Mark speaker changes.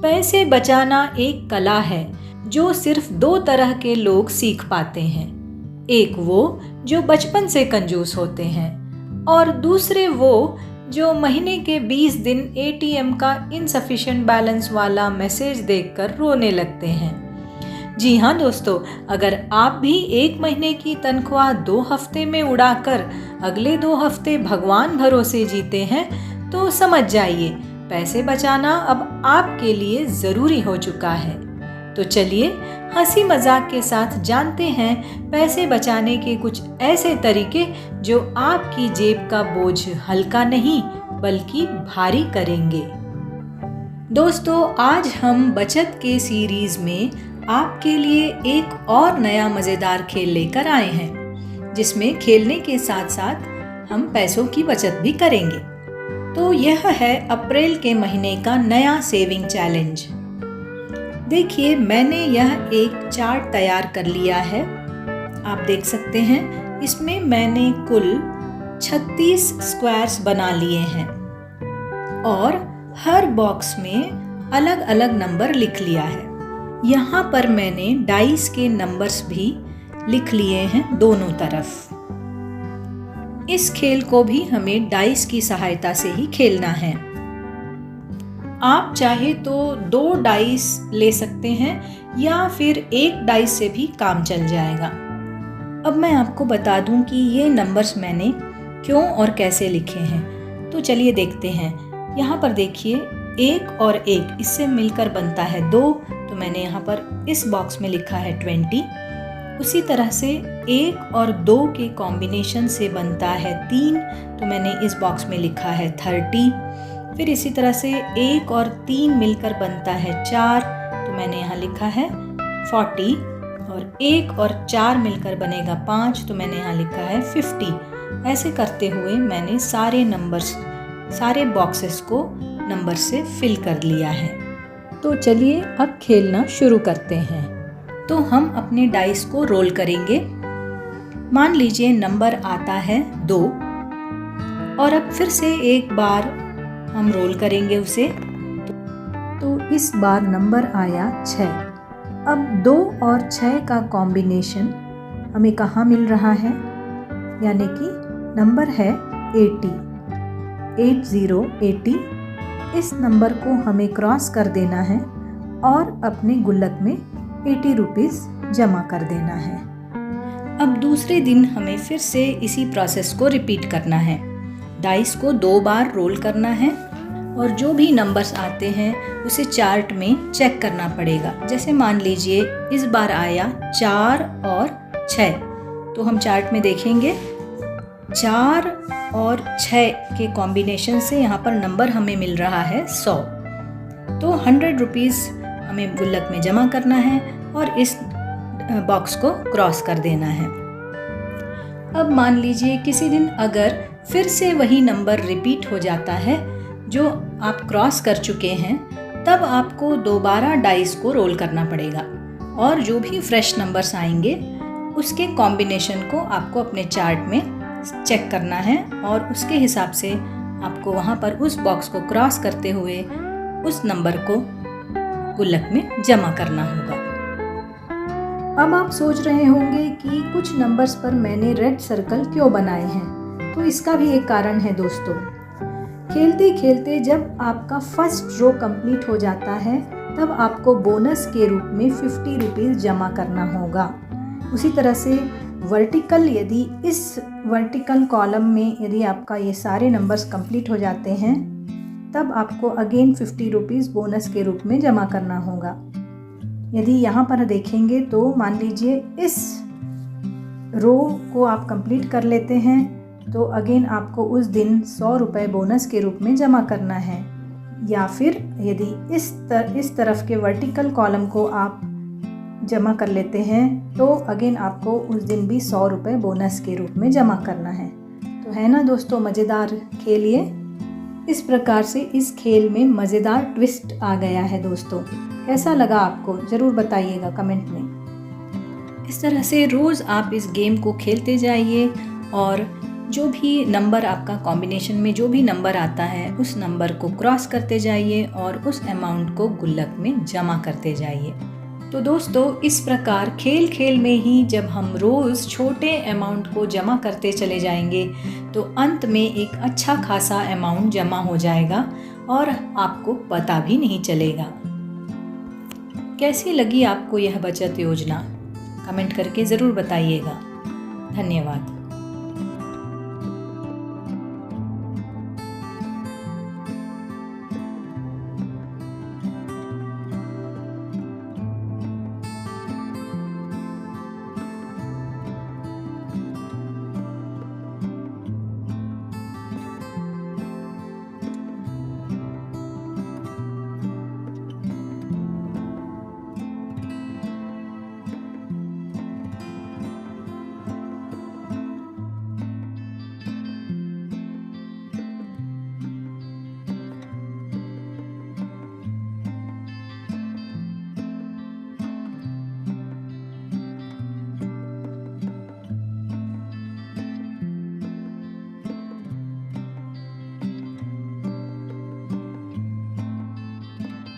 Speaker 1: पैसे बचाना एक कला है जो सिर्फ दो तरह के लोग सीख पाते हैं। एक वो जो बचपन से कंजूस होते हैं और दूसरे वो जो महीने के 20 दिन एटीएम का इनसफिशिएंट बैलेंस वाला मैसेज देखकर रोने लगते हैं। जी हाँ दोस्तों, अगर आप भी एक महीने की तनख्वाह 2 हफ्ते में उड़ाकर अगले 2 हफ्ते भगवान भरोसे जीते हैं तो समझ जाइए पैसे बचाना अब आपके लिए ज़रूरी हो चुका है। तो चलिए हंसी मजाक के साथ जानते हैं पैसे बचाने के कुछ ऐसे तरीके जो आपकी जेब का बोझ हल्का नहीं बल्कि भारी करेंगे। दोस्तों, आज हम बचत के सीरीज में आपके लिए एक और नया मज़ेदार खेल लेकर आए हैं, जिसमें खेलने के साथ साथ हम पैसों की बचत भी करेंगे। तो यह है अप्रैल के महीने का नया सेविंग चैलेंज। देखिए, मैंने यह एक चार्ट तैयार कर लिया है, आप देख सकते हैं। इसमें मैंने कुल 36 स्क्वायर्स बना लिए हैं और हर बॉक्स में अलग अलग नंबर लिख लिया है। यहाँ पर मैंने डाइस के नंबर्स भी लिख लिए हैं दोनों तरफ। इस खेल को भी हमें डाइस की सहायता से ही खेलना है। आप चाहे तो 2 डाइस ले सकते हैं या फिर 1 डाइस से भी काम चल जाएगा। अब मैं आपको बता दूं कि ये नंबर्स मैंने क्यों और कैसे लिखे हैं। तो चलिए देखते हैं। यहाँ पर देखिए, 1 और 1 इससे मिलकर बनता है 2, तो मैंने यहाँ पर इस बॉक्स में लिखा है 20। उसी तरह से 1 और 2 के कॉम्बिनेशन से बनता है 3, तो मैंने इस बॉक्स में लिखा है 30। फिर इसी तरह से 1 और 3 मिलकर बनता है 4, तो मैंने यहाँ लिखा है 40। और 1 और 4 मिलकर बनेगा 5, तो मैंने यहाँ लिखा है 50। ऐसे करते हुए मैंने सारे बॉक्सेस को नंबर से फिल कर लिया है। तो चलिए अब खेलना शुरू करते हैं। तो हम अपने डाइस को रोल करेंगे। मान लीजिए नंबर आता है 2 और अब फिर से एक बार हम रोल करेंगे उसे। तो इस बार नंबर आया 6। अब 2 और 6 का कॉम्बिनेशन हमें कहाँ मिल रहा है, यानी कि नंबर है 80। इस नंबर को हमें क्रॉस कर देना है और अपने गुल्लक में 80 रुपीज़ जमा कर देना है। अब दूसरे दिन हमें फिर से इसी प्रोसेस को रिपीट करना है। डाइस को 2 बार रोल करना है और जो भी नंबर्स आते हैं उसे चार्ट में चेक करना पड़ेगा। जैसे मान लीजिए इस बार आया 4 और 6, तो हम चार्ट में देखेंगे 4 और 6 के कॉम्बिनेशन से यहाँ पर नंबर हमें मिल रहा है 100। तो 100 रुपीज़ हमें गुल्लक में जमा करना है और इस बॉक्स को क्रॉस कर देना है। अब मान लीजिए किसी दिन अगर फिर से वही नंबर रिपीट हो जाता है जो आप क्रॉस कर चुके हैं, तब आपको दोबारा डाइस को रोल करना पड़ेगा और जो भी फ्रेश नंबर्स आएंगे उसके कॉम्बिनेशन को आपको अपने चार्ट में चेक करना है और उसके हिसाब से आपको वहाँ पर उस बॉक्स को क्रॉस करते हुए उस नंबर को गुल्लक में जमा करना होगा। अब आप सोच रहे होंगे कि कुछ नंबर्स पर मैंने रेड सर्कल क्यों बनाए हैं। तो इसका भी एक कारण है दोस्तों। खेलते खेलते जब आपका फर्स्ट रो कंप्लीट हो जाता है, तब आपको बोनस के रूप में 50 रुपीज़ जमा करना होगा। उसी तरह से वर्टिकल, यदि इस वर्टिकल कॉलम में यदि आपका ये सारे नंबर्स कंप्लीट हो जाते हैं, तब आपको अगेन 50 रुपीज़ बोनस के रूप में जमा करना होगा। यदि यहाँ पर देखेंगे तो मान लीजिए इस रो को आप कंप्लीट कर लेते हैं, तो अगेन आपको उस दिन 100 रुपये बोनस के रूप में जमा करना है। या फिर यदि इस तरफ के वर्टिकल कॉलम को आप जमा कर लेते हैं, तो अगेन आपको उस दिन भी 100 रुपये बोनस के रूप में जमा करना है। तो है ना दोस्तों मज़ेदार खेल ये। इस प्रकार से इस खेल में मज़ेदार ट्विस्ट आ गया है दोस्तों। कैसा लगा आपको ज़रूर बताइएगा कमेंट में। इस तरह से रोज़ आप इस गेम को खेलते जाइए और जो भी नंबर आपका कॉम्बिनेशन में जो भी नंबर आता है उस नंबर को क्रॉस करते जाइए और उस अमाउंट को गुल्लक में जमा करते जाइए। तो दोस्तों, इस प्रकार खेल खेल में ही जब हम रोज़ छोटे अमाउंट को जमा करते चले जाएंगे तो अंत में एक अच्छा खासा अमाउंट जमा हो जाएगा और आपको पता भी नहीं चलेगा। कैसी लगी आपको यह बचत योजना? कमेंट करके ज़रूर बताइएगा। धन्यवाद।